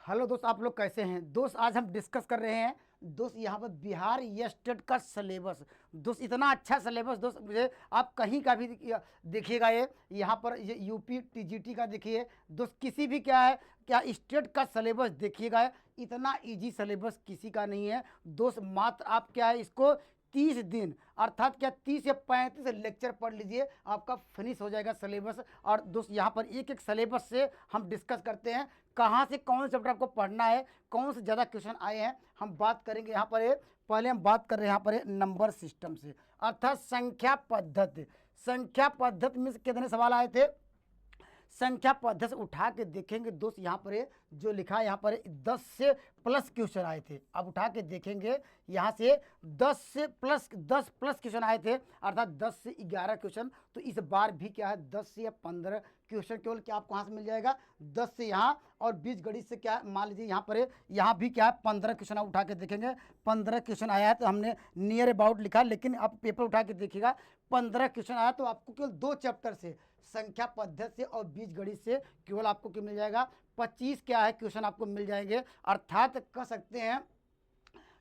Hello दोस्त, आप लोग कैसे हैं दोस्त। आज हम डिस्कस कर रहे हैं दोस्त यहाँ पर बिहार ये स्टेट का सिलेबस। दोस्त इतना अच्छा सिलेबस दोस्त, मुझे आप कहीं का भी देखिएगा। ये यहाँ पर ये यूपी टीजीटी का देखिए दोस्त, किसी भी क्या है क्या स्टेट का सिलेबस देखिएगा। इतना इजी सिलेबस किसी का नहीं है दोस्त। मात्र आप क्या है इसको 30 दिन अर्थात क्या 30 या 35 लेक्चर पढ़ लीजिए, आपका फिनिश हो जाएगा सिलेबस। और दोस्त यहाँ पर एक एक सिलेबस से हम डिस्कस करते हैं कहाँ से कौन से चैप्टर आपको पढ़ना है, कौन से ज़्यादा क्वेश्चन आए हैं हम बात करेंगे। यहाँ पर पहले हम बात कर रहे हैं यहाँ पर नंबर सिस्टम से, अर्थात संख्या पद्धति। संख्या पद्धति में से कितने सवाल आए थे, संख्या पद्धति से उठा के देखेंगे दोस्त। यहाँ पर जो लिखा है यहाँ पर 10 से प्लस क्वेश्चन आए थे। अब उठा के देखेंगे यहाँ से 10 प्लस क्वेश्चन आए थे, अर्थात 10 से 11 क्वेश्चन। तो इस बार भी क्या है 10 से या 15 क्वेश्चन केवल क्या आपको कहाँ से मिल जाएगा, 10 से यहाँ और बीज गणित से क्या मान लीजिए यहाँ पर यहाँ भी क्या है 15 क्वेश्चन आप उठा के देखेंगे। 15 क्वेश्चन आया है तो हमने नियर अबाउट लिखा, लेकिन आप पेपर उठा के देखिएगा 15 क्वेश्चन आया तो आपको केवल 2 चैप्टर से, संख्या पद्धति से और बीज गणित से, केवल आपको क्या मिल जाएगा 25 क्या है क्वेश्चन आपको मिल जाएंगे। अर्थात कह सकते हैं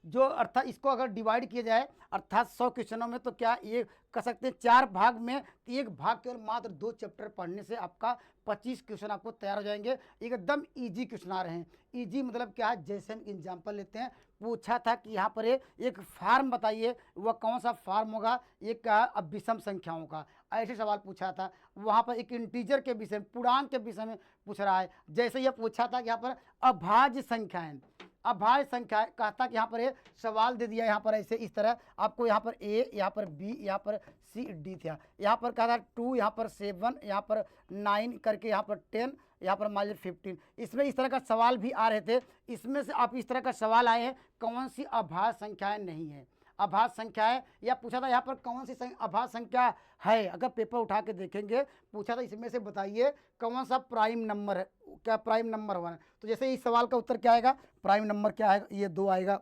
जो, अर्थात इसको अगर डिवाइड किया जाए अर्थात 100 क्वेश्चनों में, तो क्या ये कह सकते हैं 4 भाग में, तो एक भाग केवल मात्र 2 चैप्टर पढ़ने से आपका 25 क्वेश्चन आपको तैयार हो जाएंगे। एकदम इजी क्वेश्चन आ रहे हैं। इजी मतलब क्या है, जैसे हम एग्जाम्पल लेते हैं, पूछा था कि यहाँ पर एक फार्म बताइए, वह कौन सा फार्म होगा, एक क्या है अब विषम संख्याओं का, ऐसे सवाल पूछा था। वहाँ पर एक इंटीजर के विषय में, पूर्णांक के विषय में पूछ रहा है। जैसे यह पूछा था कि यहाँ पर अभाज्य संख्याएं, अभाज्य संख्या कहता कि यहाँ पर सवाल दे दिया यहाँ पर ऐसे इस तरह आपको, यहाँ पर ए, यहाँ पर बी, यहाँ पर सी डी था। यहाँ पर कहा था 2, यहाँ पर 7, यहाँ पर 9 करके, यहाँ पर 10, यहाँ पर मान लीजिए 15। इसमें इस तरह का सवाल भी आ रहे थे। इसमें से आप इस तरह का सवाल आए हैं कौन सी अभाज्य संख्याएं नहीं है, अभाज्य संख्या है, या पूछा था यहाँ पर कौन सी अभाज्य संख्या है। अगर पेपर उठा के देखेंगे पूछा था इसमें से बताइए कौन सा प्राइम नंबर है, क्या प्राइम नंबर हुआ है। तो जैसे इस सवाल का उत्तर क्या आएगा, प्राइम नंबर क्या आएगा, ये 2 आएगा।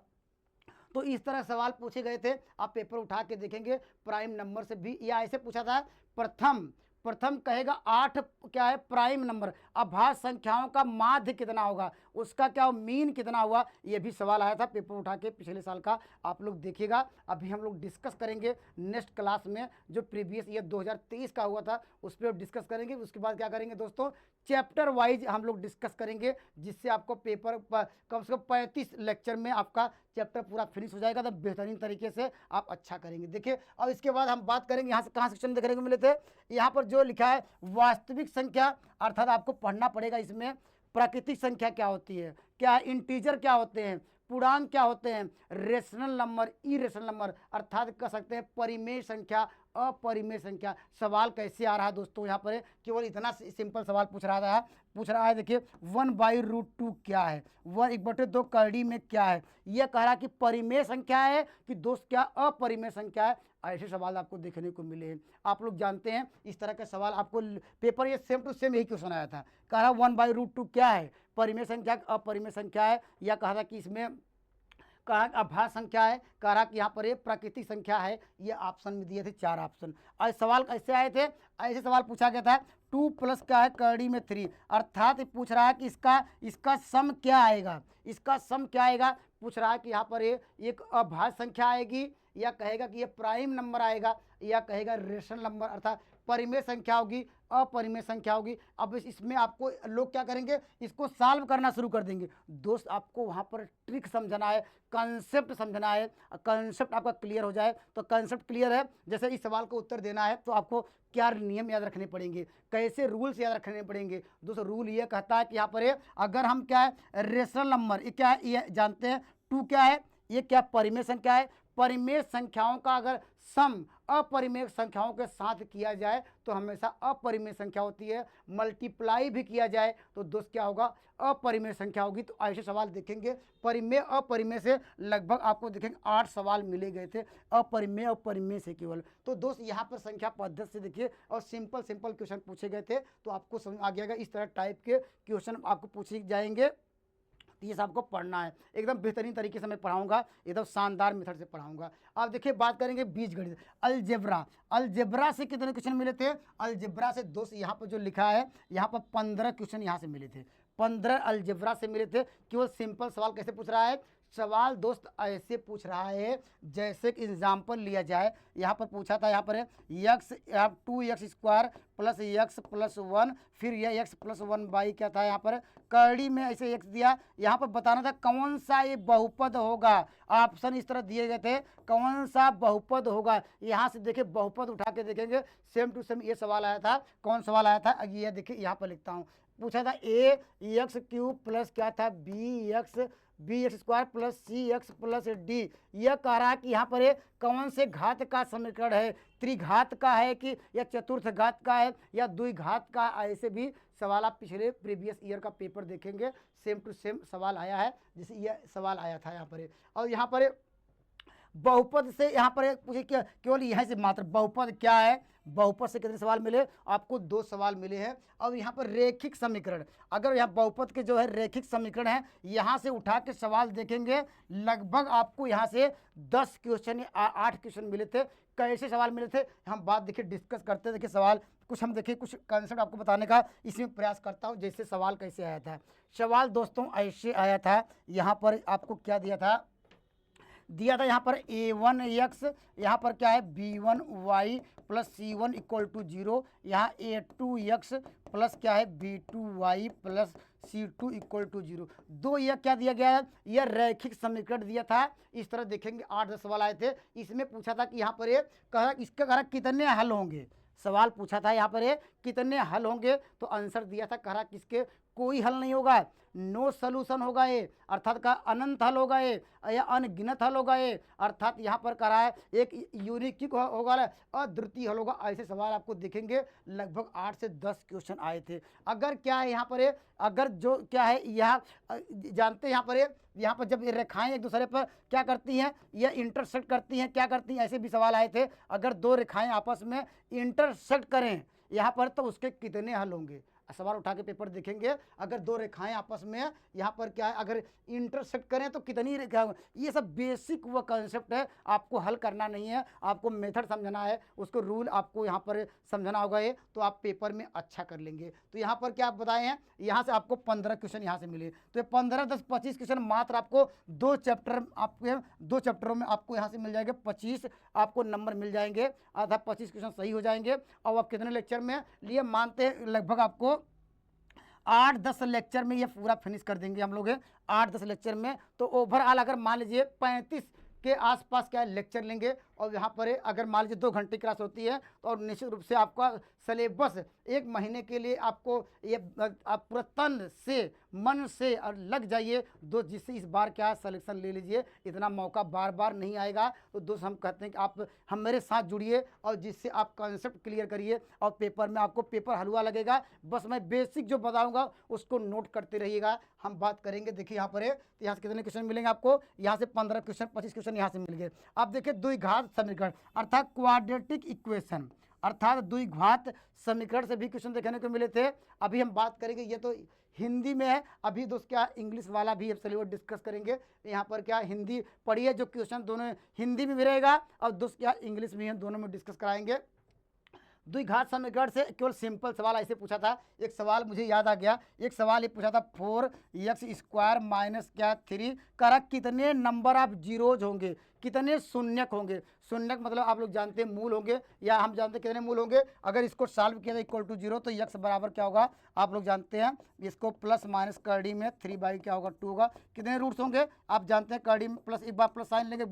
तो इस तरह सवाल पूछे गए थे, आप पेपर उठा के देखेंगे प्राइम नंबर से भी, या ऐसे पूछा था प्रथम प्रथम कहेगा 8 क्या है प्राइम नंबर, अभाज्य संख्याओं का माध्य कितना होगा, उसका क्या मीन कितना हुआ, ये भी सवाल आया था पेपर उठा के पिछले साल का। आप लोग देखिएगा, अभी हम लोग डिस्कस करेंगे नेक्स्ट क्लास में, जो प्रीवियस ईयर 2023 का हुआ था उस पर डिस्कस करेंगे। उसके बाद क्या करेंगे दोस्तों, चैप्टर वाइज हम लोग डिस्कस करेंगे, जिससे आपको पेपर कम से कम 35 लेक्चर में आपका चैप्टर पूरा फिनिश हो जाएगा। तो बेहतरीन तरीके से आप अच्छा करेंगे। देखिए, और इसके बाद हम बात करेंगे यहाँ से कहाँ सेक्शन देखने को मिले थे, यहाँ पर जो लिखा है वास्तविक संख्या, अर्थात आपको पढ़ना पड़ेगा इसमें प्राकृतिक संख्या क्या होती है, क्या इंटीजर क्या होते हैं, पूर्णांक क्या होते हैं, रेशनल नंबर, इरेशनल नंबर, अर्थात कह सकते हैं परिमेय संख्या, अपरिमेय संख्या। सवाल कैसे आ रहा है दोस्तों, यहाँ पर केवल इतना सिंपल सवाल पूछ रहा है। देखिए 1/√2 क्या है, 1/2 करड़ी में क्या है, यह कह रहा है कि परिमेय संख्या है कि दोस्त क्या अपरिमेय संख्या है। ऐसे सवाल आपको देखने को मिले हैं। आप लोग जानते हैं इस तरह के सवाल आपको पेपर, ये सेम टू सेम यही क्वेश्चन आया था। कह रहा 1/√2 क्या है, परिमेय संख्या अपरिमेय संख्या है, या कहा था कि इसमें कहा अभाज्य संख्या है, कह रहा कि यहाँ पर ये प्राकृतिक संख्या है। ये ऑप्शन में दिए थे 4 ऑप्शन। और सवाल कैसे आए थे, ऐसे सवाल पूछा गया था 2 प्लस क्या है करड़ी में 3, अर्थात पूछ रहा है कि इसका सम क्या आएगा, इसका सम क्या आएगा। पूछ रहा है कि यहाँ पर ये एक अभाज्य संख्या आएगी, या कहेगा कि ये प्राइम नंबर आएगा, या कहेगा रेशनल नंबर, अर्थात परिमेय संख्या होगी, अपरिमेय संख्या होगी। अब इसमें आपको लोग क्या करेंगे, इसको सॉल्व करना शुरू कर देंगे। दोस्त आपको वहाँ पर ट्रिक समझना है, कंसेप्ट समझना है। कंसेप्ट आपका क्लियर हो जाए तो, कंसेप्ट क्लियर है, जैसे इस सवाल को उत्तर देना है तो आपको क्या नियम याद रखने पड़ेंगे, कैसे रूल्स याद रखने पड़ेंगे। दोस्तों रूल ये कहता है कि यहाँ पर अगर हम क्या है रेशनल नंबर, ये क्या है, ये जानते हैं 2 क्या है, ये क्या परिमेय संख्या है। परिमेय संख्याओं का अगर सम अपरिमेय संख्याओं के साथ किया जाए तो हमेशा अपरिमेय संख्या होती है, मल्टीप्लाई भी किया जाए तो दोस्त क्या होगा, अपरिमेय संख्या होगी। तो ऐसे सवाल देखेंगे परिमेय अपरिमेय से, लगभग आपको देखेंगे 8 सवाल मिले गए थे अपरिमेय और परिमेय से केवल। तो दोस्त यहाँ पर संख्या पद्धति से देखिए, और सिंपल क्वेश्चन पूछे गए थे, तो आपको समझ आ गया इस तरह टाइप के क्वेश्चन आपको पूछे जाएंगे। तो ये सब आपको पढ़ना है, एकदम बेहतरीन तरीके से मैं पढ़ाऊंगा, एकदम शानदार मेथड से पढ़ाऊंगा। अब देखिए बात करेंगे बीजगणित, अलजेब्रा। अलजेब्रा से कितने क्वेश्चन मिले थे? अलजेब्रा से दोस्त यहाँ पर जो लिखा है, यहाँ पर 15 क्वेश्चन यहाँ से मिले थे, 15 अलजेब्रा से मिले थे। केवल सिंपल सवाल कैसे पूछ रहा है? सवाल दोस्त ऐसे पूछ रहा है जैसे कि एग्जाम्पल लिया जाए। यहाँ पर पूछा था, यहाँ पर x 2x² plus x plus 1, फिर यह x प्लस 1 क्या था, यहाँ पर करड़ी में ऐसे x दिया। यहाँ पर बताना था कौन सा ये बहुपद होगा, ऑप्शन इस तरह दिए गए थे, कौन सा बहुपद होगा। यहाँ से देखिए बहुपद उठा के देखेंगे, सेम टू सेम ये सवाल आया था। कौन सवाल आया था? ये देखिए यहाँ पर लिखता हूँ, पूछा था ax³ प्लस क्या था, bx² plus cx plus d। यह कह रहा है कि यहाँ पर ये कौन से घात का समीकरण है, त्रिघात का है कि या चतुर्थ घात का है या द्विघात का। ऐसे भी सवाल आप पिछले प्रीवियस ईयर का पेपर देखेंगे, सेम टू सेम सवाल आया है, जैसे यह सवाल आया था यहाँ पर। और यहाँ पर बहुपद से यहाँ पर पूछे केवल यहाँ से मात्र बहुपद क्या है, बहुपद से कितने सवाल मिले आपको? 2 सवाल मिले हैं। और यहाँ पर रेखिक समीकरण, अगर यहाँ बहुपद के जो है रेखिक समीकरण है, यहाँ से उठा के सवाल देखेंगे, लगभग आपको यहाँ से 10 क्वेश्चन या 8 क्वेश्चन मिले थे। कैसे सवाल मिले थे हम बात देखिए डिस्कस करते, देखिए सवाल कुछ हम देखिए कुछ कंसेप्ट आपको बताने का इसमें प्रयास करता हूँ। जैसे सवाल कैसे आया था, सवाल दोस्तों ऐसे आया था, यहाँ पर आपको क्या दिया था यहाँ पर a1x, यहाँ पर क्या है b1y plus c1 equal to 0, यहाँ a2x प्लस क्या है b2y plus c2 equal to 0। दो यह क्या दिया गया है? यह रैखिक समीकरण दिया था। इस तरह देखेंगे 8-10 सवाल आए थे। इसमें पूछा था कि यहाँ पर ये कहा इसका कहा कितने हल होंगे, सवाल पूछा था यहाँ पर ये कितने हल होंगे, तो आंसर दिया था कहा किसके कोई हल नहीं होगा, नो सॉल्यूशन होगा ये, अर्थात का अनंत हल होगा ये या अनगिनत हल होगा ये, अर्थात यहाँ पर कह रहा है एक यूनिक होगा, अद्वितीय हल होगा। ऐसे सवाल आपको दिखेंगे, लगभग 8 से 10 क्वेश्चन आए थे। अगर क्या है यहाँ पर ये, अगर जो क्या है यहाँ जानते हैं यहाँ पर जब ये रेखाएं एक दूसरे पर क्या करती हैं, यह इंटरसेक्ट करती हैं, क्या करती हैं, ऐसे भी सवाल आए थे। अगर 2 रेखाएं आपस में इंटरसेक्ट करें यहाँ पर तो उसके कितने हल होंगे, सवाल उठा के पेपर देखेंगे। अगर 2 रेखाएं आपस में यहाँ पर क्या है अगर इंटरसेक्ट करें तो कितनी रेखा, ये सब बेसिक वो कंसेप्ट है, आपको हल करना नहीं है, आपको मेथड समझना है, उसको रूल आपको यहाँ पर समझना होगा ये, तो आप पेपर में अच्छा कर लेंगे। तो यहाँ पर क्या आप बताए हैं, यहाँ से आपको 15 क्वेश्चन यहाँ से मिले, तो ये 15, 10, 25 क्वेश्चन मात्र आपको 2 चैप्टर, आपके 2 चैप्टरों में आपको यहाँ से मिल जाएंगे, 25 आपको नंबर मिल जाएंगे, आधा 25 क्वेश्चन सही हो जाएंगे। और आप कितने लेक्चर में लिए मानते हैं, लगभग आपको 8-10 लेक्चर में ये पूरा फिनिश कर देंगे हम लोग 8-10 लेक्चर में। तो ओवरऑल अगर मान लीजिए 35 के आसपास क्या लेक्चर लेंगे, और यहाँ पर अगर मान लीजिए 2 घंटे क्लास होती है तो और निश्चित रूप से आपका सिलेबस 1 महीने के लिए आपको ये आप पूरा तन से मन से और लग जाइए दोस्त, जिससे इस बार क्या सिलेक्शन ले लीजिए, इतना मौका बार बार नहीं आएगा। तो दोस्त हम कहते हैं कि आप हम मेरे साथ जुड़िए और जिससे आप कॉन्सेप्ट क्लियर करिए, और पेपर में आपको पेपर हलवा लगेगा। बस मैं बेसिक जो बताऊँगा उसको नोट करते रहिएगा। हम बात करेंगे, देखिए यहाँ पर है, तो यहाँ से कितने क्वेश्चन मिलेंगे आपको, यहाँ से 15 क्वेश्चन 25 क्वेश्चन यहाँ से मिल गए। आप देखिए द्विघात समीकरण अर्थात क्वाड्रेटिक इक्वेशन, अर्थात द्विघात समीकरण से भी क्वेश्चन देखने को मिले थे। अभी हम बात करेंगे, ये तो हिंदी में है, अभी दोस्त क्या इंग्लिश वाला भी सिलेबस डिस्कस करेंगे। यहाँ पर क्या हिंदी पढ़िए, जो क्वेश्चन दोनों हिंदी में भी रहेगा और दोस्त क्या इंग्लिश में है, दोनों में डिस्कस कराएंगे। द्विघात समीकरण से केवल सिंपल सवाल ऐसे पूछा था, एक सवाल मुझे याद आ गया, एक सवाल ये पूछा था 4x² माइनस क्या 3 करा कितने नंबर ऑफ जीरोज होंगे, कितने शून्यक होंगे। शून्यक मतलब आप लोग जानते हैं मूल होंगे, या हम जानते हैं कितने मूल होंगे। अगर इसको सॉल्व किया जाए इक्वल टू 0 तो x बराबर क्या होगा, आप लोग जानते हैं, इसको प्लस माइनस करडी में 3 क्या होगा 2 होगा। कितने रूट्स होंगे आप जानते हैं, करडी में प्लस एक बार प्लस साइन लेंगे,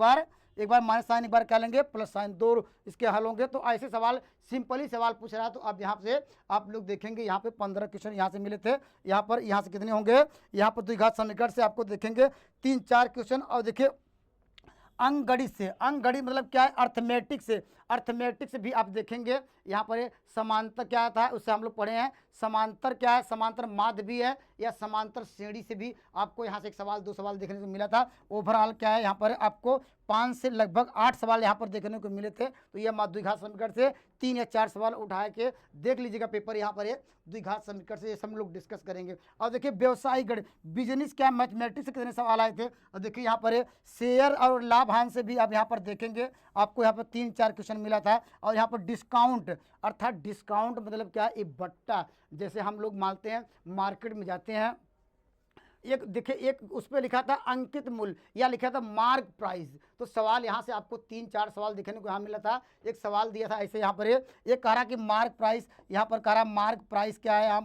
एक बार माइनस साइन, एक बार क्या लेंगे प्लस साइन, 2 इसके हल होंगे। तो ऐसे सवाल सिंपली सवाल पूछ रहा है। तो अब यहाँ से आप लोग देखेंगे, यहाँ पे 15 क्वेश्चन यहाँ से मिले थे, यहाँ से कितने होंगे, यहाँ पर द्विघात समीकरण से आपको देखेंगे 3-4 क्वेश्चन। और देखिए अंकगणित से, अंकगणित मतलब क्या है, अर्थमेटिक से, अर्थमेटिक से भी आप देखेंगे यहाँ पर ये समांतर क्या था उससे हम लोग पढ़े हैं, समांतर क्या है, समांतर माध्य भी है या समांतर श्रेणी से भी आपको यहाँ से एक सवाल 2 सवाल देखने को मिला था। ओवरऑल क्या है यहाँ पर आपको 5 से लगभग 8 सवाल यहाँ पर देखने को मिले थे। तो यह द्विघात समीकरण से 3 या 4 सवाल उठा के देख लीजिएगा पेपर यहाँ पर ये द्विघात समीकरण से ये सब लोग डिस्कस करेंगे। और देखिए व्यवसायिक गणित बिजनेस क्या मैथमेटिक्स से कितने सवाल आए थे, और देखिए यहाँ पर शेयर और लाभ हानि से भी आप यहाँ पर देखेंगे आपको यहाँ पर 3-4 क्वेश्चन मिला था। और यहाँ पर डिस्काउंट अर्थात डिस्काउंट मतलब क्या है, बट्टा जैसे हम लोग मानते हैं मार्केट में जाते हैं, एक देखिए एक उस पर लिखा था अंकित मूल्य या लिखा था मार्क प्राइस। तो सवाल यहाँ से आपको 3-4 सवाल देखने को यहाँ मिला था। एक सवाल दिया था ऐसे यहाँ पर एक कह रहा कि मार्क प्राइस, यहाँ पर कह रहा मार्क प्राइस क्या है,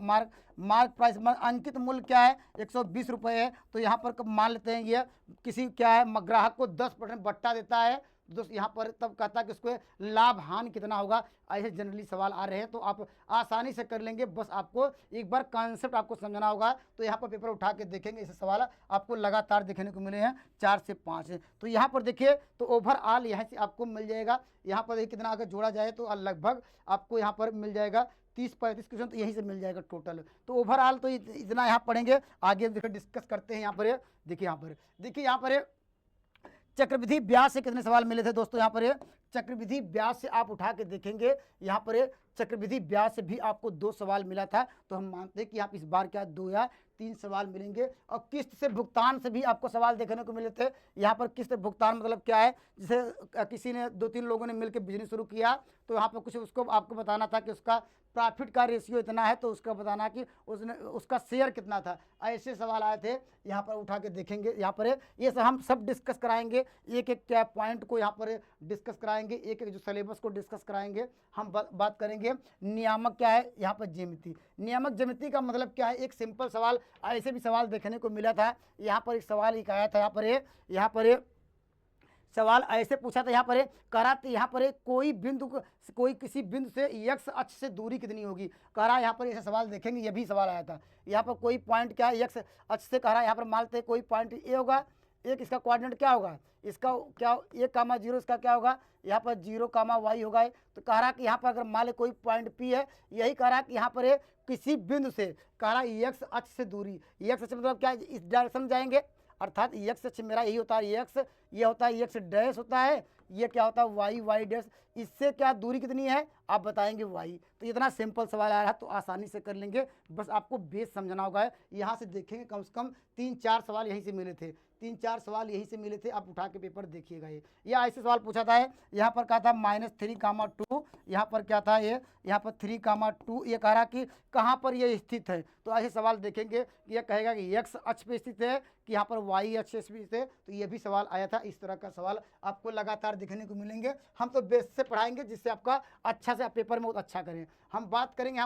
मार्क प्राइस अंकित मूल्य क्या है 120 रुपये है। तो यहाँ पर मान लेते हैं ये किसी क्या है ग्राहक को 10% बट्टा देता है। दोस्त यहाँ पर तब कहता है कि उसको लाभ हानि कितना होगा। ऐसे जनरली सवाल आ रहे हैं तो आप आसानी से कर लेंगे, बस आपको एक बार कॉन्सेप्ट आपको समझना होगा। तो यहाँ पर पेपर उठा के देखेंगे ऐसे सवाल आपको लगातार देखने को मिले हैं 4 से 5। तो यहाँ पर देखिए तो ओवरऑल यहाँ से आपको मिल जाएगा, यहाँ पर देखिए कितना अगर जोड़ा जाए तो लगभग आपको यहाँ पर मिल जाएगा 30-35 क्वेश्चन तो यहीं से मिल जाएगा टोटल। तो ओवरऑल तो इतना यहाँ पढ़ेंगे, आगे देखिए डिस्कस करते हैं। यहाँ पर देखिए यहाँ पर चक्रवृद्धि ब्याज से कितने सवाल मिले थे दोस्तों। यहाँ पर चक्रवृद्धि ब्याज से आप उठा के देखेंगे, यहाँ पर चक्रवृद्धि ब्याज से भी आपको 2 सवाल मिला था। तो हम मानते हैं कि आप इस बार क्या 2 या 3 सवाल मिलेंगे। और किस्त से भुगतान से भी आपको सवाल देखने को मिले थे। यहाँ पर किस्त भुगतान मतलब क्या है, जैसे किसी ने 2-3 लोगों ने मिलकर बिजनेस शुरू किया तो यहाँ पर कुछ उसको आपको बताना था कि उसका प्रॉफिट का रेशियो इतना है, तो उसका बताना कि उसका शेयर कितना था। ऐसे सवाल आए थे, यहाँ पर उठा के देखेंगे। यहाँ पर ये सब हम सब डिस्कस कराएंगे, एक एक क्या पॉइंट को यहाँ पर डिस्कस कराएंगे, एक एक जो सिलेबस को डिस्कस कराएंगे। हम बात करेंगे नियामक क्या है, यहाँ पर ज्यामिति। नियामक ज्यामिति का मतलब क्या है, एक सिंपल सवाल ऐसे भी सवाल देखने को मिला था। यहाँ पर एक सवाल एक आया था, यहाँ पर सवाल ऐसे पूछा था, यहाँ पर करा तो यहाँ पर कोई किसी बिंदु से x अक्ष से दूरी कितनी होगी। कह रहा है यहाँ पर ऐसे सवाल देखेंगे, ये भी सवाल आया था। यहाँ पर कोई पॉइंट क्या है x अक्ष से, कह रहा है यहाँ पर मानते हैं कोई पॉइंट ए होगा, एक इसका कोऑर्डिनेट क्या होगा, इसका क्या 1,0 इसका क्या होगा, यहाँ पर 0,y होगा। तो कह रहा कि यहाँ पर अगर मान ले कोई पॉइंट P है, यही कह रहा कि यहाँ पर किसी बिंदु से कह रहा x अक्ष से दूरी, x अक्ष मतलब क्या, इस डायरेक्शन में जाएंगे अर्थात x अक्ष मेरा यही होता है x, ये होता है x डैश होता है, ये क्या होता है y डैश, इससे क्या दूरी कितनी है आप बताएंगे y। तो इतना सिंपल सवाल आ रहा है तो आसानी से कर लेंगे, बस आपको बेस समझना होगा। यहाँ से देखेंगे कम से कम 3-4 सवाल यहीं से मिले थे, 3-4 सवाल यहीं से मिले थे। आप उठा के पेपर देखिएगा। ये या ऐसे सवाल पूछा था, यहाँ पर कहा था -3,2, यहाँ पर क्या था ये, यहाँ पर 3,2, ये कह रहा कि कहाँ पर ये स्थित है। तो ऐसे सवाल देखेंगे कि ये कहेगा कि x अक्ष पे स्थित है कि यहाँ पर y अक्ष पे स्थित है। तो ये भी सवाल आया था। इस तरह का सवाल आपको लगातार देखने को मिलेंगे। हम तो बेस से पढ़ाएंगे जिससे आपका अच्छा से पेपर में बहुत अच्छा करें। हम बात करेंगे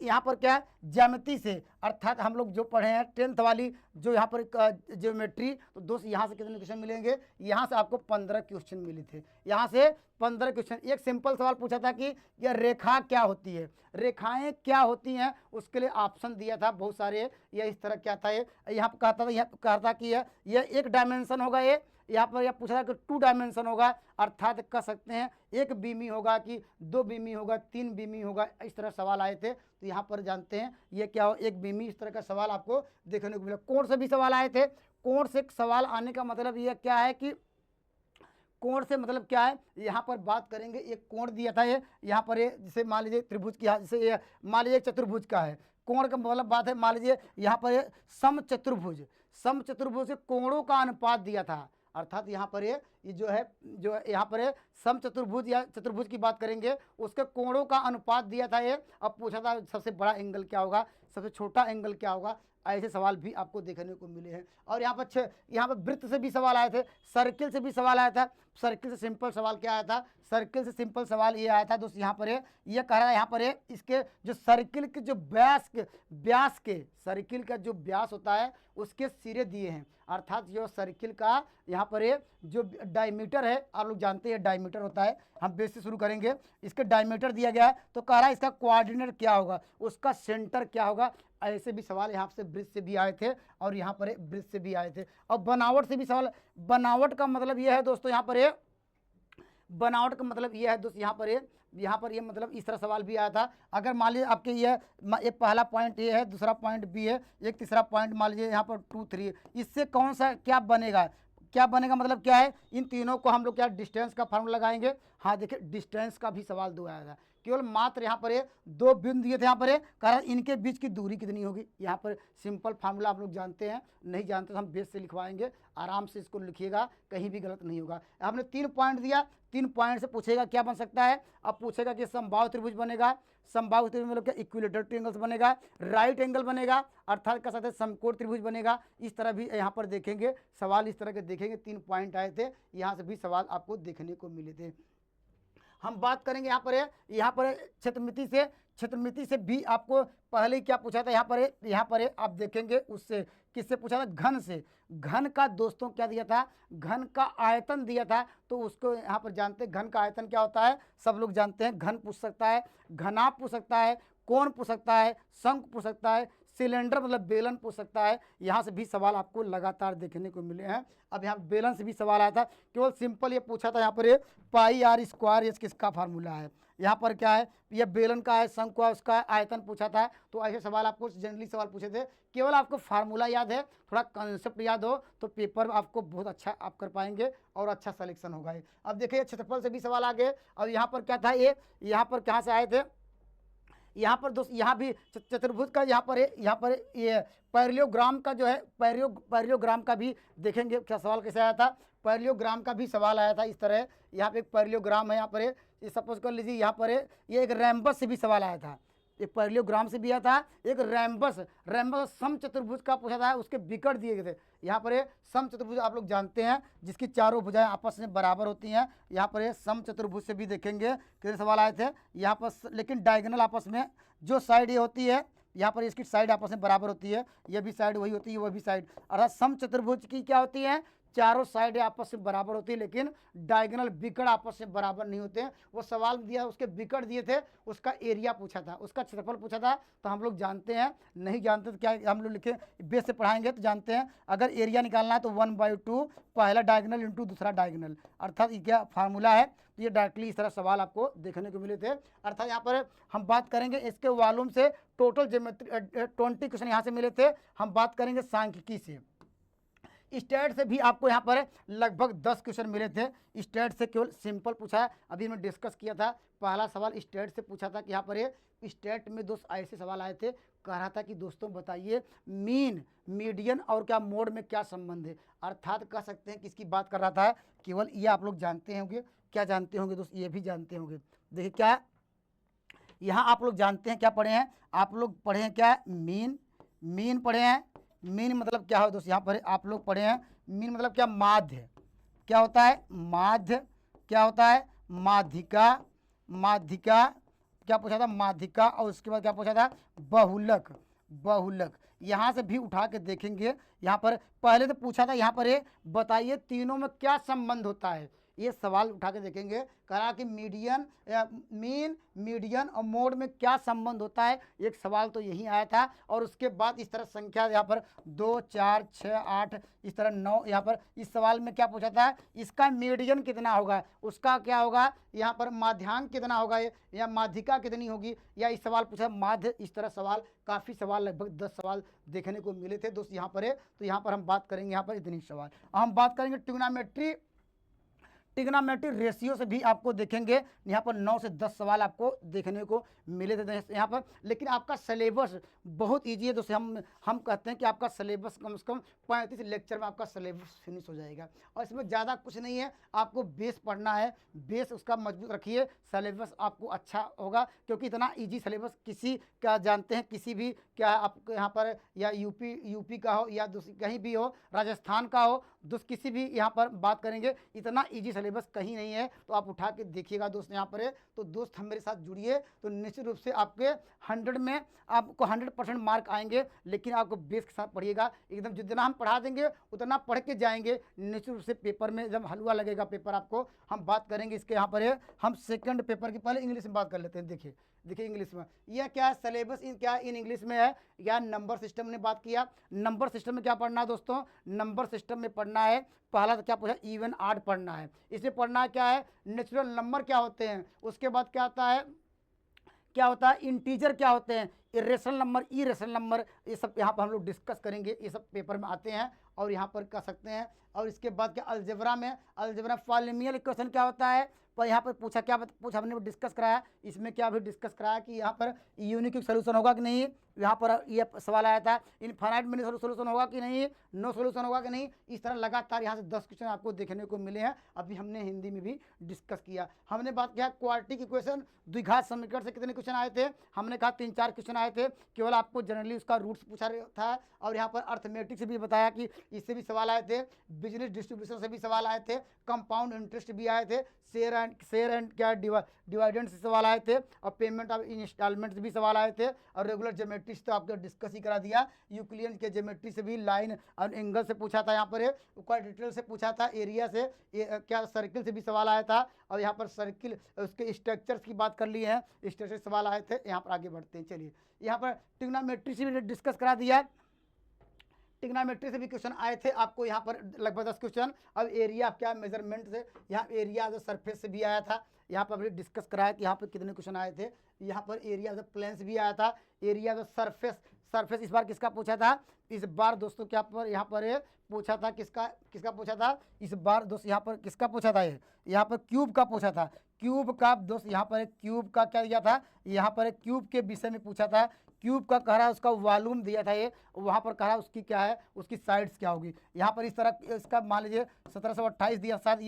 यहाँ पर क्या है ज्यामिति से, अर्थात हम लोग जो पढ़े हैं 10th वाली जो यहाँ पर ज्योमेट्री। तो दोस्त यहाँ से कितने क्वेश्चन मिलेंगे, यहाँ से आपको 15 क्वेश्चन मिले थे। यहाँ से 15 क्वेश्चन। एक सिंपल सवाल पूछा था कि यह रेखा क्या होती है, रेखाएं क्या होती हैं, उसके लिए ऑप्शन दिया था बहुत सारे। यह इस तरह क्या था, ये यहाँ पर कहा था कि यह 1 डायमेंशन होगा, ये यहाँ पर यह पूछा था कि 2 डायमेंशन होगा, अर्थात कह सकते हैं 1 बीमी होगा कि 2 बीमी होगा, 3 बीमी होगा। इस तरह सवाल आए थे। तो यहाँ पर जानते हैं ये क्या हो, 1 बीमी, इस तरह का सवाल आपको देखने को मिला। कोण से भी सवाल आए थे। कोण से सवाल आने का मतलब यह क्या है कि कोण से मतलब क्या है, यहाँ पर बात करेंगे। एक कोण दिया था ये, यहाँ पर ये जैसे मान लीजिए त्रिभुज की, जैसे ये मान लीजिए चतुर्भुज का है। कोण का मतलब बात है, मान लीजिए यहाँ पर ये समचतुर्भुज से कोणों का अनुपात दिया था। अर्थात यहाँ पर ये जो यहाँ पर समचतुर्भुज या चतुर्भुज की बात करेंगे, उसके कोणों का अनुपात दिया था ये। अब पूछा था सबसे बड़ा एंगल क्या होगा, सबसे छोटा एंगल क्या होगा। ऐसे सवाल भी आपको देखने को मिले हैं। और यहाँ पर वृत्त से भी सवाल आए थे, सर्किल से भी सवाल आया था। सर्किल से सिंपल सवाल क्या आया था, सर्किल से सिंपल सवाल ये आया था दोस्त। यहाँ पर ये कह रहा है, यहाँ पर इसके जो सर्किल के जो व्यास के सर्किल का जो व्यास होता है उसके सिरे दिए हैं। अर्थात जो सर्किल का यहाँ पर जो डायमीटर है, आप लोग जानते हैं डायमीटर होता है, हम बेस से शुरू करेंगे। इसके डायमीटर दिया गया है। तो कह रहा है इसका कोऑर्डिनेट क्या होगा, उसका सेंटर क्या होगा। ऐसे भी सवाल यहाँ से ब्रिज से भी आए थे और यहाँ पर ब्रिज से भी आए थे। और बनावट से भी सवाल। बनावट का मतलब यह है दोस्तों, यहाँ पर बनावट का मतलब ये है दोस्त, यहाँ पर ये मतलब इस तरह सवाल भी आया था। अगर मान लीजिए आपके ये एक पहला पॉइंट ए है, दूसरा पॉइंट बी है, एक तीसरा पॉइंट मान लीजिए यहाँ पर 2 3, इससे कौन सा क्या बनेगा, क्या बनेगा मतलब क्या है, इन तीनों को हम लोग क्या डिस्टेंस का फार्मूला लगाएंगे। हाँ देखिए डिस्टेंस का भी सवाल 2 आया था, केवल मात्र यहाँ पर ये 2 बिंदु दिए थे, यहाँ पर कारण इनके बीच की दूरी कितनी होगी। यहाँ पर सिंपल फार्मूला आप लोग जानते हैं, नहीं जानते तो हम बेस से लिखवाएंगे, आराम से इसको लिखिएगा, कहीं भी गलत नहीं होगा। हमने 3 पॉइंट दिया, 3 पॉइंट से पूछेगा क्या बन सकता है। अब पूछेगा कि समबाहु त्रिभुज बनेगा, समबाहु त्रिभुज मतलब क्या इक्विलेटरल ट्रायंगल्स बनेगा, राइट एंगल बनेगा, अर्थात कह सकते हैं समकोण त्रिभुज बनेगा। इस तरह भी यहाँ पर देखेंगे सवाल, इस तरह के देखेंगे। 3 पॉइंट आए थे, यहाँ से भी सवाल आपको देखने को मिले थे। हम बात करेंगे यहाँ पर क्षेत्रमिति से भी आपको पहले क्या पूछा था। यहाँ पर आप देखेंगे उससे किससे पूछा था, घन से। घन का दोस्तों क्या दिया था, घन का आयतन दिया था। तो उसको यहाँ पर जानते हैं घन का आयतन क्या होता है, सब लोग जानते हैं। घन पूछ सकता है, घनाभ पूछ सकता है, कोण पूछ सकता है, शंकु पूछ सकता है, सिलेंडर मतलब बेलन पूछ सकता है। यहाँ से भी सवाल आपको लगातार देखने को मिले हैं। अब यहाँ बेलन से भी सवाल आया था, केवल सिंपल ये पूछा था यहाँ पर ये पाई आर स्क्वायर एच किसका फार्मूला है। यहाँ पर क्या है, ये बेलन का है, शंकु का उसका आयतन पूछा था। तो ऐसे सवाल आपको जनरली सवाल पूछे थे, केवल आपको फार्मूला याद है, थोड़ा कंसेप्ट याद हो तो पेपर आपको बहुत अच्छा आप कर पाएंगे और अच्छा सिलेक्शन होगा। अब देखिए क्षेत्रफल से भी सवाल आ गए। अब यहाँ पर क्या था, ये यहाँ पर कहाँ से आए थे, यहाँ पर दोस्त यहाँ भी चतुर्भुज का यहाँ पर ये पैरेललोग्राम का जो है पैरेललोग्राम का भी देखेंगे क्या सवाल कैसे आया था। पैरेललोग्राम का भी सवाल आया था इस तरह। यहाँ पे एक पैरेललोग्राम है, यहाँ पर ये सपोज कर लीजिए, यहाँ पर ये एक रैम्बस से भी सवाल आया था, एक पैरेललोग्राम से भी आया था, एक रैम्बस समचतुर्भुज का पूछा था, उसके विकट दिए गए थे। यहाँ पर समचतुर्भुज आप लोग जानते हैं जिसकी चारों भुजाएं आपस में बराबर होती हैं। यहाँ पर समचतुर्भुज से भी देखेंगे कितने सवाल आए थे यहाँ पर, लेकिन डायगोनल आपस में जो साइड ये होती है, यहाँ पर इसकी साइड आपस में बराबर होती है, ये भी साइड वही होती है, वह भी साइड, अर्थात समचतुर्भुज की क्या होती है, चारों साइड आपस में बराबर होती है, लेकिन डायगोनल विकर्ण आपस में बराबर नहीं होते। वो सवाल दिया, उसके विकर्ण दिए थे, उसका एरिया पूछा था, उसका क्षेत्रफल पूछा था। तो हम लोग जानते हैं, नहीं जानते तो क्या हम लोग लिखे बेस से पढ़ाएंगे तो जानते हैं। अगर एरिया निकालना है तो 1/2 पहला डायगोनल इंटू दूसरा डायगोनल, अर्थात ये क्या फार्मूला है। तो ये डायरेक्टली इस तरह सवाल आपको देखने को मिले थे। अर्थात यहाँ पर हम बात करेंगे इसके वॉल्यूम से, टोटल ज्योमेट्री 20 क्वेश्चन यहाँ से मिले थे। हम बात करेंगे सांख्यिकी से, स्टेट से भी आपको यहाँ पर लगभग 10 क्वेश्चन मिले थे। स्टेट से केवल सिंपल पूछा है, अभी मैं डिस्कस किया था। पहला सवाल स्टेट से पूछा था कि यहाँ पर स्टेट में दोस्त ऐसे सवाल आए थे, कह रहा था कि दोस्तों बताइए मीन, मीडियन और क्या मोड में क्या संबंध है। अर्थात कह सकते हैं किसकी बात कर रहा था, केवल ये आप लोग जानते होंगे। क्या जानते होंगे दोस्त, ये भी जानते होंगे। देखिए क्या यहाँ आप लोग जानते हैं, क्या पढ़े हैं आप लोग, पढ़े हैं क्या, मीन पढ़े हैं। मीन मतलब क्या हो दोस्त, यहाँ पर आप लोग पढ़े हैं मीन मतलब क्या, माध्य। क्या होता है माध्य, क्या होता है माध्यिका, क्या पूछा था माध्यिका, और उसके बाद क्या पूछा था बहुलक। यहाँ से भी उठा के देखेंगे। यहाँ पर पहले तो पूछा था यहाँ पर बताइए तीनों में क्या संबंध होता है, ये सवाल उठा के देखेंगे। कहा कि मीन, मीडियन और मोड में क्या संबंध होता है, एक सवाल तो यही आया था। और उसके बाद इस तरह संख्या यहाँ पर 2 4 6 8 इस तरह 9, यहाँ पर इस सवाल में क्या पूछा था, इसका मीडियन कितना होगा, उसका क्या होगा, यहाँ पर माध्यांक कितना होगा, या माध्यिका कितनी होगी, या इस सवाल पूछा माध्य। इस तरह सवाल काफ़ी सवाल, लगभग 10 सवाल देखने को मिले थे दोस्त यहाँ पर। तो यहाँ पर हम बात करेंगे, यहाँ पर इतनी सवाल हम बात करेंगे। ट्रिग्नोमेट्री रेशियो से भी आपको देखेंगे, यहाँ पर 9 से 10 सवाल आपको देखने को मिले थे यहाँ पर। लेकिन आपका सिलेबस बहुत इजी है दोस्तों, हम कहते हैं कि आपका सिलेबस कम से कम 35 लेक्चर में आपका सिलेबस फिनिश हो जाएगा। और इसमें ज़्यादा कुछ नहीं है, आपको बेस पढ़ना है, बेस उसका मजबूत रखिए, सिलेबस आपको अच्छा होगा। क्योंकि इतना ईजी सिलेबस किसी का जानते हैं, किसी भी क्या आपको यहाँ पर, या यूपी का हो या कहीं भी हो, राजस्थान का हो, दोस्त किसी भी यहाँ पर बात करेंगे, इतना ईजी सिलेबस कहीं नहीं है। तो आप उठा के देखिएगा दोस्त यहाँ पर। तो दोस्त हम मेरे साथ जुड़िए, तो निश्चित रूप से आपके 100 में आपको 100% मार्क आएंगे। लेकिन आपको बेस के साथ पढ़िएगा एकदम, जितना हम पढ़ा देंगे उतना पढ़ के जाएंगे, निश्चित रूप से पेपर में जब हलवा लगेगा पेपर आपको। हम बात करेंगे इसके यहाँ पर हम सेकंड पेपर की, पहले इंग्लिश में बात कर लेते हैं। देखिए देखिए इंग्लिश में यह क्या है, सिलेबस इन क्या इन इंग्लिश में है। या नंबर सिस्टम ने बात किया, नंबर सिस्टम में क्या पढ़ना है दोस्तों, नंबर सिस्टम में पढ़ना है पहला तो क्या पूछा, इवन आड पढ़ना है। इसमें पढ़ना क्या है, नेचुरल नंबर क्या होते हैं, उसके बाद क्या आता है, क्या होता है इंटीजर क्या होते हैं, इरेशनल नंबर, इरेशनल नंबर, ये सब यहाँ पर हम लोग डिस्कस करेंगे, ये सब पेपर में आते हैं और यहाँ पर कर सकते हैं। और इसके बाद क्या अलजेब्रा में, अलजेब्रा पॉलिनोमियल इक्वेशन क्या होता है, पर यहाँ पर पूछा क्या पूछा हमने डिस्कस कराया, इसमें क्या भी डिस्कस कराया कि यहाँ पर यूनिक सोल्यूशन होगा कि नहीं, यहाँ पर ये सवाल आया था इनफाइनाइट मिनी सोल्यूशन होगा कि नहीं, नो सोल्यूशन होगा कि नहीं। इस तरह लगातार यहाँ से 10 क्वेश्चन आपको देखने को मिले हैं। अभी हमने हिंदी में भी डिस्कस किया। हमने बात किया क्वाड्रेटिक इक्वेशन, द्विघात समीकरण से कितने क्वेश्चन आए थे, हमने कहा 3-4 क्वेश्चन आए थे, केवल आपको जनरली उसका रूट्स पूछा था। और यहाँ पर अर्थमेटिक से भी बताया कि इससे भी सवाल आए थे, बिजनेस डिस्ट्रीब्यूशन से भी सवाल आए थे, कंपाउंड इंटरेस्ट भी आए थे, शेयर एंड क्या डिवाइडेंड से सवाल आए थे, और पेमेंट ऑफ इंस्टॉलमेंट से भी सवाल आए थे, और रेगुलर ज्योमेट्री से तो आपको डिस्कस ही करा दिया। यूक्लिडियन के ज्योमेट्री से भी लाइन और एंगल से पूछा था, यहाँ पर क्वाड्रेटिक से पूछा था, एरिया से क्या सर्किल से भी सवाल आया था। और यहाँ पर सर्किल उसके स्ट्रक्चर्स की बात कर ली है, स्ट्रक्चर सवाल आए थे। यहाँ पर आगे बढ़ते हैं, चलिए यहाँ पर ट्रिग्नोमेट्री से भी डिस्कस करा दिया, ट्रिग्नोमेट्री से भी क्वेश्चन आए थे आपको यहाँ पर लगभग 10 क्वेश्चन। अब एरिया क्या मेजरमेंट से, यहाँ एरिया ऑफ द सरफेस से भी आया था, यहाँ पर डिस्कस कराया कि यहाँ पर कितने क्वेश्चन आए थे। यहाँ पर एरिया ऑफ द प्लेन से भी आया था, area of the surface, surface इस बार किसका पूछा था, इस बार दोस्तों क्या पर यहाँ पर पूछा था, किसका पूछा था इस बार दोस्त, यहाँ पर किसका पूछा था, ये यहाँ पर क्यूब का पूछा था, क्यूब का दोस्त, यहाँ पर क्यूब का क्या दिया था, यहाँ पर क्यूब के विषय में पूछा था। क्यूब का कह रहा है उसका वॉल्यूम दिया था, ये वहाँ पर कह रहा है उसकी क्या है, उसकी साइड्स क्या होगी। यहाँ पर इस तरह इसका मान लीजिए 1728 दिया, शायद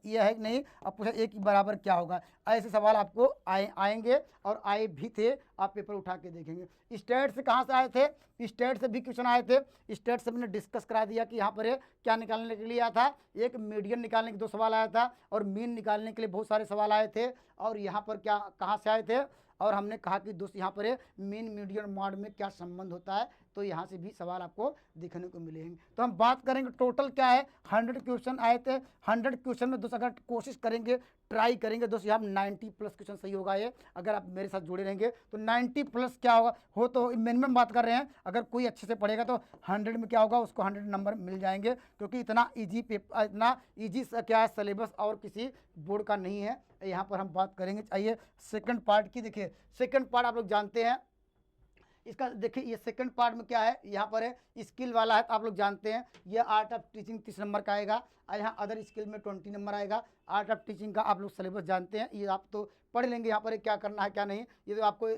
ये है कि नहीं, अब पूछा एक बराबर क्या होगा। ऐसे सवाल आपको आएंगे और आए भी थे, आप पेपर उठा के देखेंगे। स्टेट से कहाँ से आए थे, स्टेट से भी क्वेश्चन आए थे। स्टेट से मैंने डिस्कस करा दिया कि यहाँ पर क्या निकालने के लिए आया था, एक मीडियन निकालने के 2 सवाल आया था, और मीन निकालने के लिए बहुत सारे सवाल आए थे। और यहाँ पर क्या कहाँ से आए थे, और हमने कहा कि दोस्त यहाँ पर मीन मीडियन मॉड में क्या संबंध होता है, तो यहाँ से भी सवाल आपको देखने को मिलेंगे। तो हम बात करेंगे टोटल क्या है, 100 क्वेश्चन आए थे। 100 क्वेश्चन में दोस्त अगर कोशिश करेंगे, ट्राई करेंगे दोस्त, यहाँ 90 प्लस क्वेश्चन सही होगा। ये अगर आप मेरे साथ जुड़े रहेंगे तो 90 प्लस क्या होगा, हो तो मिनिमम बात कर रहे हैं, अगर कोई अच्छे से पढ़ेगा तो 100 में क्या होगा, उसको 100 नंबर मिल जाएंगे, क्योंकि इतना ईजी पेपर, इतना ईजी क्या है सिलेबस और किसी बोर्ड का नहीं है। यहाँ पर हम बात करेंगे, आइए सेकंड पार्ट की। देखिए सेकंड पार्ट आप लोग जानते हैं इसका, देखिए ये सेकंड पार्ट में क्या है, यहाँ पर है स्किल वाला है, तो आप लोग जानते हैं ये आर्ट ऑफ टीचिंग 30 नंबर का आएगा, और यहाँ अदर स्किल में 20 नंबर आएगा। आर्ट ऑफ टीचिंग का आप लोग सिलेबस जानते हैं, ये आप तो पढ़ लेंगे, यहाँ पर क्या करना है क्या नहीं, ये तो आपको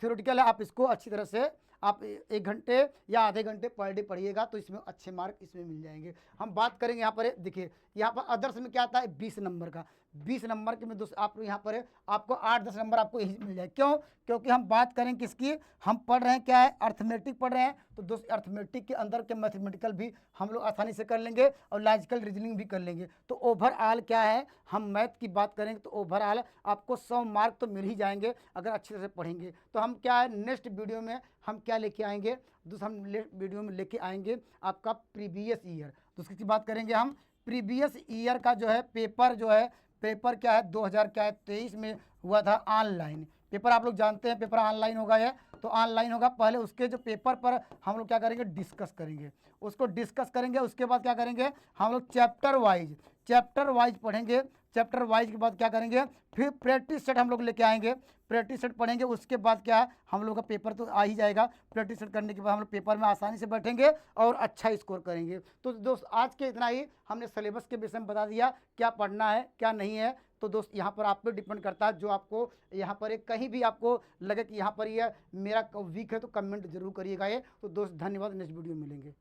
थ्योरेटिकल है, आप इसको अच्छी तरह से आप 1 घंटे या आधे घंटे पर डे पढ़िएगा तो इसमें अच्छे मार्क इसमें मिल जाएंगे। हम बात करेंगे यहाँ पर, देखिए यहाँ पर अदर्स में क्या आता है 20 नंबर का, 20 नंबर के में दोस्त आप यहाँ पर आपको 8-10 नंबर आपको यही मिल जाए। क्यों, क्योंकि हम बात करें किसकी, हम पढ़ रहे हैं क्या है, अर्थमेटिक पढ़ रहे हैं, तो दोस्त अर्थमेटिक के अंदर के मैथमेटिकल भी हम लोग आसानी से कर लेंगे और लॉजिकल रीजनिंग भी कर लेंगे। तो ओवरऑल क्या है, हम मैथ की बात करेंगे तो ओवरऑल आपको 100 मार्क तो मिल ही जाएंगे अगर अच्छे तरह से पढ़ेंगे। तो हम क्या है नेक्स्ट वीडियो में हम क्या लेके आएंगे दोस्त, हम वीडियो में लेके आएंगे आपका प्रीवियस ईयर, तो उसकी बात करेंगे हम। प्रीवियस ईयर का जो है पेपर, जो है पेपर क्या है 2023 में हुआ था ऑनलाइन पेपर, आप लोग जानते हैं पेपर ऑनलाइन होगा, ये तो ऑनलाइन होगा। पहले उसके जो पेपर पर हम लोग क्या करेंगे, डिस्कस करेंगे, उसको डिस्कस करेंगे। उसके बाद क्या करेंगे, हम लोग चैप्टर वाइज पढ़ेंगे। चैप्टर वाइज के बाद क्या करेंगे, फिर प्रैक्टिस सेट हम लोग लेके आएंगे, प्रैक्टिस सेट पढ़ेंगे। उसके बाद क्या है, हम लोग का पेपर तो आ ही जाएगा। प्रैक्टिस सेट करने के बाद हम लोग पेपर में आसानी से बैठेंगे और अच्छा स्कोर करेंगे। तो दोस्त आज के इतना ही, हमने सिलेबस के विषय में बता दिया क्या पढ़ना है क्या नहीं है। तो दोस्त यहाँ पर आप पे डिपेंड करता है, जो आपको यहाँ पर कहीं भी आपको लगे कि यहाँ पर ये मेरा वीक है तो कमेंट जरूर करिएगा। ये तो दोस्त धन्यवाद, नेक्स्ट वीडियो मिलेंगे।